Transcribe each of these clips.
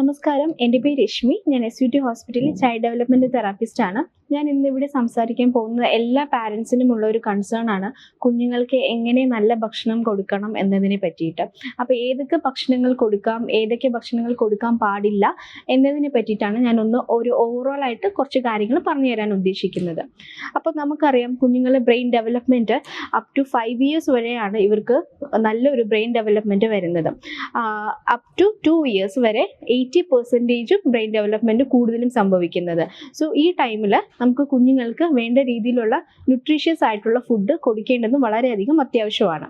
നമസ്കാരം, എൻ്റെ പേര് രശ്മി. ഞാൻ SUT ഹോസ്പിറ്റലിൽ ചൈൽഡ് ഡെവലപ്മെന്റ് തെറാപ്പിസ്റ്റ് ആണ്. ഞാൻ ഇന്നിവിടെ സംസാരിക്കാൻ പോകുന്നത് എല്ലാ പാരൻസിനും ഉള്ള ഒരു കൺസേൺ ആണ്, കുഞ്ഞുങ്ങൾക്ക് എങ്ങനെ നല്ല ഭക്ഷണം കൊടുക്കണം എന്നതിനെ പറ്റിയിട്ട്. അപ്പോൾ ഏതൊക്കെ ഭക്ഷണങ്ങൾ കൊടുക്കാം, ഏതൊക്കെ ഭക്ഷണങ്ങൾ കൊടുക്കാൻ പാടില്ല എന്നതിനെ പറ്റിയിട്ടാണ് ഞാനൊന്ന് ഒരു ഓവറോൾ ആയിട്ട് കുറച്ച് കാര്യങ്ങൾ പറഞ്ഞു തരാൻ ഉദ്ദേശിക്കുന്നത്. അപ്പോൾ നമുക്കറിയാം, കുഞ്ഞുങ്ങളുടെ brain development up to 5 years വരെയാണ് ഇവർക്ക് നല്ലൊരു ബ്രെയിൻ ഡെവലപ്മെൻറ്റ് വരുന്നത്. അപ് ടു 2 years വരെ 80% ബ്രെയിൻ ഡെവലപ്മെൻറ്റ് കൂടുതലും സംഭവിക്കുന്നത്. സോ ഈ ടൈമിൽ നമുക്ക് കുഞ്ഞുങ്ങൾക്ക് വേണ്ട രീതിയിലുള്ള ന്യൂട്രീഷ്യസ് ആയിട്ടുള്ള ഫുഡ് കൊടുക്കേണ്ടത് വളരെയധികം അത്യാവശ്യമാണ്.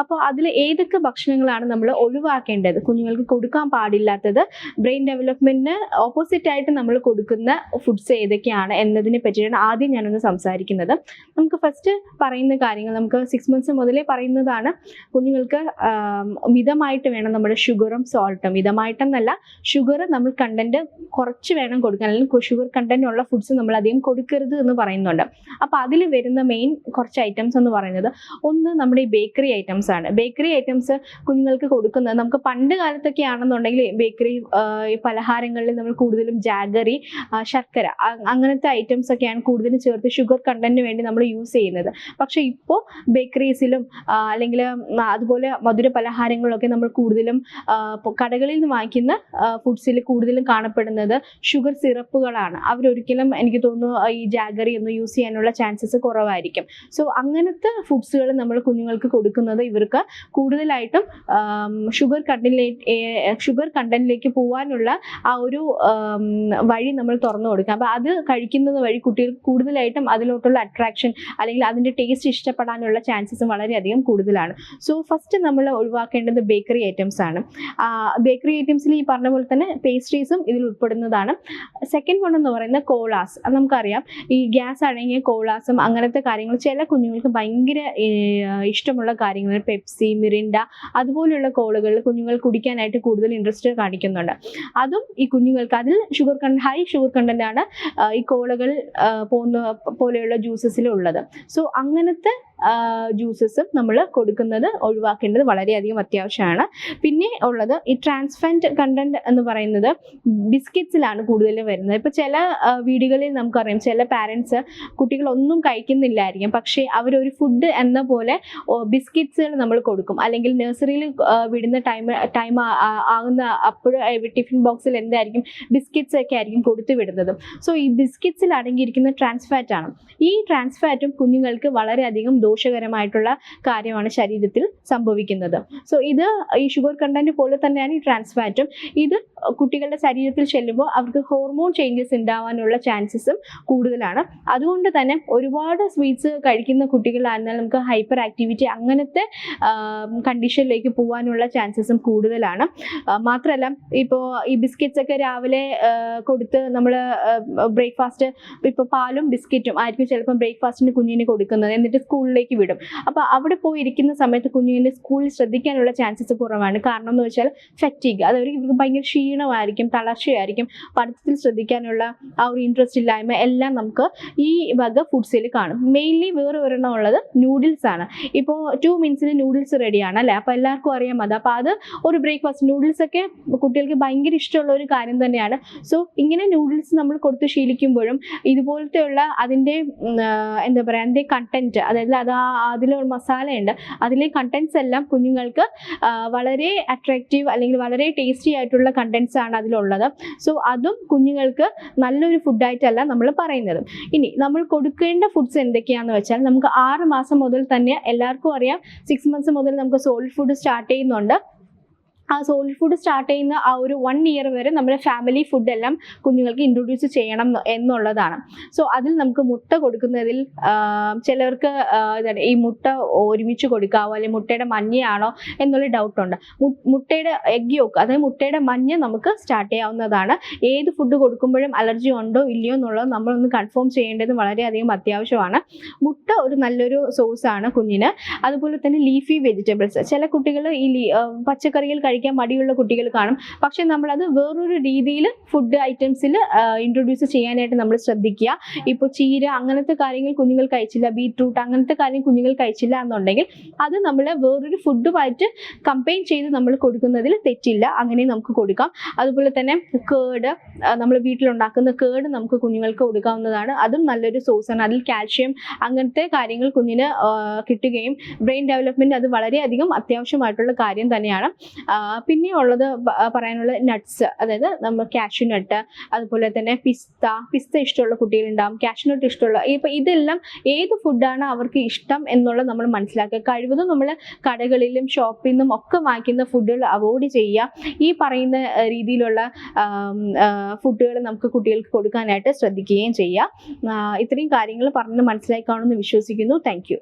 അപ്പോൾ അതിൽ ഏതൊക്കെ ഭക്ഷണങ്ങളാണ് നമ്മൾ ഒഴിവാക്കേണ്ടത്, കുഞ്ഞുങ്ങൾക്ക് കൊടുക്കാൻ പാടില്ലാത്തത്, ബ്രെയിൻ ഡെവലപ്മെൻറ്റിന് ഓപ്പോസിറ്റ് ആയിട്ട് നമ്മൾ കൊടുക്കുന്ന ഫുഡ്സ് ഏതൊക്കെയാണ് എന്നതിനെ പറ്റിയാണ് ആദ്യം ഞാനൊന്ന് സംസാരിക്കുന്നത്. നമുക്ക് ഫസ്റ്റ് പറയുന്ന കാര്യങ്ങൾ, നമുക്ക് 6 months മുതലേ പറയുന്നതാണ്, കുഞ്ഞുങ്ങൾക്ക് മിതമായിട്ട് വേണം നമ്മുടെ ഷുഗറും സോൾട്ടും. മിതമായിട്ടെന്നല്ല, ഷുഗർ നമ്മൾ കണ്ടന്റ് കുറച്ച് വേണം കൊടുക്കാൻ, അല്ലെങ്കിൽ ഷുഗർ കണ്ടന്റ് ഉള്ള ഫുഡ്സ് നമ്മൾ അധികം കൊടുക്കരുത് എന്ന് പറയുന്നുണ്ട്. അപ്പോൾ അതിൽ വരുന്ന മെയിൻ കുറച്ച് ഐറ്റംസ് എന്ന് പറയുന്നത്, ഒന്ന് നമ്മുടെ ഈ ബേക്കറി ഐറ്റംസ് ആണ്. ബേക്കറി ഐറ്റംസ് കുഞ്ഞുങ്ങൾക്ക് കൊടുക്കുന്നത്, നമുക്ക് പണ്ട് കാലത്തൊക്കെ ആണെന്നുണ്ടെങ്കിൽ ബേക്കറി പലഹാരങ്ങളിൽ നമ്മൾ കൂടുതലും ജാഗറി, ശർക്കര, അങ്ങനത്തെ ഐറ്റംസ് ഒക്കെയാണ് കൂടുതലും ചേർത്ത് ഷുഗർ കണ്ടന്റിന് വേണ്ടി നമ്മൾ യൂസ് ചെയ്യുന്നത്. പക്ഷേ ഇപ്പോൾ ബേക്കറീസിലും അല്ലെങ്കിൽ അതുപോലെ മധുര പലഹാരങ്ങളിലൊക്കെ നമ്മൾ കൂടുതലും കടകളിൽ നിന്ന് വാങ്ങിക്കുന്ന ഫുഡ്സിൽ കൂടുതലും കാണപ്പെടുന്നത് ഷുഗർ സിറപ്പുകളാണ്. അവരൊരിക്കലും, എനിക്ക് തോന്നുന്നു, ഈ ജാഗറി ഒന്നും യൂസ് ചെയ്യാനുള്ള ചാൻസസ് കുറവായിരിക്കും. സോ അങ്ങനത്തെ ഫുഡ്സുകൾ നമ്മൾ കുഞ്ഞുങ്ങൾക്ക് കൊടുക്കുന്നത് ഇവർക്ക് കൂടുതലായിട്ടും ഷുഗർ കണ്ടന്റിലേക്ക് പോകാനുള്ള ആ ഒരു വഴി നമ്മൾ തുറന്നു കൊടുക്കുക. അപ്പോൾ അത് കഴിക്കുന്നത് വഴി കുട്ടികൾക്ക് കൂടുതലായിട്ടും അതിലോട്ടുള്ള അട്രാക്ഷൻ അല്ലെങ്കിൽ അതിൻ്റെ ടേസ്റ്റ് ഇഷ്ടപ്പെടാനുള്ള ചാൻസസ് വളരെയധികം കൂടുതലാണ്. സോ ഫസ്റ്റ് നമ്മൾ ഒഴിവാക്കേണ്ടത് ബേക്കറി ഐറ്റംസ് ആണ്. ബേക്കറി ഐറ്റംസിൽ ഈ പറഞ്ഞ പോലെ തന്നെ പേസ്ട്രീസും ഇതിൽ ഉൾപ്പെടുന്നതാണ്. സെക്കൻഡ് വൺ എന്ന് പറയുന്നത് കോളാസ്. അത് നമുക്കറിയാം, ഈ ഗ്യാസ് അടങ്ങിയ കോളാസും അങ്ങനത്തെ കാര്യങ്ങൾ ചില കുഞ്ഞുങ്ങൾക്ക് ഭയങ്കര ഇഷ്ടമുള്ള കാര്യങ്ങൾ. പെപ്സി, മിറിൻഡ അതുപോലെയുള്ള കോളുകൾ കുഞ്ഞുങ്ങൾ കുടിക്കാനായിട്ട് കൂടുതൽ ഇൻട്രസ്റ്റ് കാണിക്കുന്നുണ്ട്. അതും ഈ കുഞ്ഞുങ്ങൾക്ക് അതിൽ ഹൈ ഷുഗർ കണ്ടന്റ് ആണ് ഈ കോളകൾ പോലെയുള്ള ജ്യൂസസിൽ ഉള്ളത്. സോ അങ്ങനത്തെ ജ്യൂസസും നമ്മൾ കൊടുക്കുന്നത് ഒഴിവാക്കേണ്ടത് വളരെയധികം അത്യാവശ്യമാണ്. പിന്നെ ഉള്ളത് ഈ ട്രാൻസ്ഫാറ്റ് കണ്ടന്റ് എന്ന് പറയുന്നത് ബിസ്ക്കറ്റ്സിലാണ് കൂടുതലും വരുന്നത്. ഇപ്പോൾ ചില വീടുകളിൽ നമുക്കറിയാം, ചില പാരൻസ് കുട്ടികളൊന്നും കഴിക്കുന്നില്ലായിരിക്കും, പക്ഷേ അവരൊരു ഫുഡ് എന്ന പോലെ ബിസ്ക്കറ്റ്സുകൾ നമ്മൾ കൊടുക്കും. അല്ലെങ്കിൽ നഴ്സറിയിൽ വിടുന്ന ടൈം ആകുന്ന അപ്പോഴും ടിഫിൻ ബോക്സിൽ എന്തായിരിക്കും, ബിസ്ക്കറ്റ്സ് ഒക്കെ ആയിരിക്കും കൊടുത്തു വിടുന്നത്. സോ ഈ ബിസ്ക്കറ്റ്സിൽ അടങ്ങിയിരിക്കുന്ന ട്രാൻസ്ഫാറ്റ് ആണ്. ഈ ട്രാൻസ്ഫാറ്റും കുഞ്ഞുങ്ങൾക്ക് വളരെയധികം ദോഷകരമായിട്ടുള്ള കാര്യമാണ് ശരീരത്തിൽ സംഭവിക്കുന്നത്. സോ ഇത് ഈ ഷുഗർ കണ്ടന്റ് പോലെ തന്നെയാണ് ഈ ട്രാൻസ്ഫാറ്റും. ഇത് കുട്ടികളുടെ ശരീരത്തിൽ ചെല്ലുമ്പോൾ അവർക്ക് ഹോർമോൺ ചേഞ്ചസ് ഉണ്ടാവാനുള്ള ചാൻസസും കൂടുതലാണ്. അതുകൊണ്ട് തന്നെ ഒരുപാട് സ്വീറ്റ്സ് കഴിക്കുന്ന കുട്ടികളായിരുന്നാൽ നമുക്ക് ഹൈപ്പർ ആക്ടിവിറ്റി അങ്ങനത്തെ കണ്ടീഷനിലേക്ക് പോകാനുള്ള ചാൻസസും കൂടുതലാണ്. മാത്രമല്ല, ഇപ്പോൾ ഈ ബിസ്ക്കറ്റ്സ് ഒക്കെ രാവിലെ കൊടുത്ത് നമ്മൾ ബ്രേക്ക്ഫാസ്റ്റ്, ഇപ്പോൾ പാലും ബിസ്ക്കറ്റും ആയിരിക്കും ചിലപ്പോൾ ബ്രേക്ക്ഫാസ്റ്റിന് കുഞ്ഞിന് കൊടുക്കുന്നത്, എന്നിട്ട് സ്കൂളിലേക്ക് വിടും. അപ്പോൾ അവിടെ പോയി ഇരിക്കുന്ന സമയത്ത് കുഞ്ഞിൻ്റെ സ്കൂളിൽ ശ്രദ്ധിക്കാനുള്ള ചാൻസസ് കുറവാണ്. കാരണം എന്ന് വെച്ചാൽ ഫെറ്റീഗ്, അതൊരു ഇവർക്ക് ഭയങ്കര ക്ഷീണമായിരിക്കും, തളർച്ചയായിരിക്കും, പഠിത്തത്തിൽ ശ്രദ്ധിക്കാനുള്ള ആ ഒരു ഇൻട്രസ്റ്റ് ഇല്ലായ്മ എല്ലാം നമുക്ക് ഈ വക ഫുഡ്സിൽ കാണും. മെയിൻലി വേറെ ഒരെണ്ണം ഉള്ളത് നൂഡിൽസ് ആണ്. ഇപ്പോൾ 2 minutes നൂഡിൽസ് റെഡിയാണ് അല്ലേ, അപ്പോൾ എല്ലാവർക്കും അറിയാം അത്. അപ്പോൾ അത് ഒരു ബ്രേക്ക്ഫാസ്റ്റ്, നൂഡിൽസ് ഒക്കെ കുട്ടികൾക്ക് ഭയങ്കര ഇഷ്ടമുള്ള ഒരു കാര്യം തന്നെയാണ്. സോ ഇങ്ങനെ നൂഡിൽസ് നമ്മൾ കൊടുത്ത് ശീലിക്കുമ്പോഴും ഇതുപോലത്തെയുള്ള അതിൻ്റെ എന്താ പറയുക, അതിൻ്റെ കണ്ടന്റ്, അതായത് അതിലൊരു മസാല ഉണ്ട്, അതിലെ കണ്ടന്റ്സ് എല്ലാം കുഞ്ഞുങ്ങൾക്ക് വളരെ അട്രാക്റ്റീവ് അല്ലെങ്കിൽ വളരെ ടേസ്റ്റി ആയിട്ടുള്ള കണ്ടന്റ്സ് ആണ് അതിലുള്ളത്. സോ അതും കുഞ്ഞുങ്ങൾക്ക് നല്ലൊരു ഫുഡായിട്ടല്ല നമ്മൾ പറയുന്നത്. ഇനി നമ്മൾ കൊടുക്കേണ്ട ഫുഡ്സ് എന്തൊക്കെയാണെന്ന് വെച്ചാൽ, നമുക്ക് 6 മാസം മുതൽ തന്നെ എല്ലാവർക്കും അറിയാം, 6 months മുതൽ നമുക്ക് സോളിഡ് ഫുഡ് സ്റ്റാർട്ട് ചെയ്യുന്നുണ്ട്. ആ സോളിഡ് ഫുഡ് സ്റ്റാർട്ട് ചെയ്യുന്ന ആ ഒരു 1 year വരെ നമ്മുടെ ഫാമിലി ഫുഡ് എല്ലാം കുഞ്ഞുങ്ങൾക്ക് ഇൻട്രൊഡ്യൂസ് ചെയ്യണം എന്നുള്ളതാണ്. സോ അതിൽ നമുക്ക് മുട്ട കൊടുക്കുന്നതിൽ ചിലർക്ക് ഈ മുട്ട ഒരുമിച്ച് കൊടുക്കാവോ, അല്ലെങ്കിൽ മുട്ടയുടെ മഞ്ഞയാണോ എന്നുള്ള ഡൗട്ടുണ്ട്. മുട്ടയുടെ എഗ് യോക്ക്, അതായത് മുട്ടയുടെ മഞ്ഞ നമുക്ക് സ്റ്റാർട്ട് ചെയ്യാവുന്നതാണ്. ഏത് ഫുഡ് കൊടുക്കുമ്പോഴും അലർജി ഉണ്ടോ ഇല്ലയോ എന്നുള്ളത് നമ്മളൊന്ന് കൺഫേം ചെയ്യേണ്ടത് വളരെയധികം അത്യാവശ്യമാണ്. മുട്ട ഒരു നല്ലൊരു സോഴ്സാണ് കുഞ്ഞിന്. അതുപോലെ തന്നെ ലീഫി വെജിറ്റബിൾസ്, ചില കുട്ടികൾ ഈ പച്ചക്കറികൾ കഴിക്കാൻ മടിയുള്ള കുട്ടികൾ കാണും. പക്ഷെ നമ്മളത് വേറൊരു രീതിയിൽ ഫുഡ് ഐറ്റംസിൽ ഇൻട്രൊഡ്യൂസ് ചെയ്യാനായിട്ട് നമ്മൾ ശ്രദ്ധിക്കുക. ഇപ്പോൾ ചീര അങ്ങനത്തെ കാര്യങ്ങൾ കുഞ്ഞുങ്ങൾ കഴിച്ചില്ല, ബീറ്റ്റൂട്ട് അങ്ങനത്തെ കാര്യങ്ങൾ കുഞ്ഞുങ്ങൾ കഴിച്ചില്ല എന്നുണ്ടെങ്കിൽ അത് നമ്മൾ വേറൊരു ഫുഡുമായിട്ട് കമ്പൈൻ ചെയ്ത് നമ്മൾ കൊടുക്കുന്നതിൽ തെറ്റില്ല, അങ്ങനെ നമുക്ക് കൊടുക്കാം. അതുപോലെ തന്നെ കേട്, നമ്മൾ വീട്ടിലുണ്ടാക്കുന്ന കേട് നമുക്ക് കുഞ്ഞുങ്ങൾക്ക് കൊടുക്കാവുന്നതാണ്. അതും നല്ലൊരു സോഴ്സാണ്. അതിൽ കാൽഷ്യം അങ്ങനത്തെ കാര്യങ്ങൾ കുഞ്ഞിന് കിട്ടുകയും ബ്രെയിൻ ഡെവലപ്മെന്റ് അത് വളരെയധികം അത്യാവശ്യമായിട്ടുള്ള കാര്യം തന്നെയാണ്. പിന്നെ ഉള്ളത് പറയാനുള്ള നട്ട്സ്, അതായത് നമ്മൾ കാഷ്യൂ നട്ട്, അതുപോലെ തന്നെ പിസ്ത ഇഷ്ടമുള്ള കുട്ടികളുണ്ടാവും, കാഷ്യൂ നട്ട് ഇഷ്ടമുള്ള, ഇപ്പം ഇതെല്ലാം ഏത് ഫുഡാണ് അവർക്ക് ഇഷ്ടം എന്നുള്ളത് നമ്മൾ മനസ്സിലാക്കുക. കഴിവതും നമ്മൾ കടകളിലും ഷോപ്പിൽ നിന്നും ഒക്കെ വാങ്ങിക്കുന്ന ഫുഡുകൾ അവോയ്ഡ് ചെയ്യുക. ഈ പറയുന്ന രീതിയിലുള്ള ഫുഡുകൾ നമുക്ക് കുട്ടികൾക്ക് കൊടുക്കാനായിട്ട് ശ്രദ്ധിക്കുകയും ചെയ്യുക. ഇത്രയും കാര്യങ്ങൾ പറഞ്ഞ് മനസ്സിലാക്കി കാണുമെന്ന് വിശ്വസിക്കുന്നു. Thank you.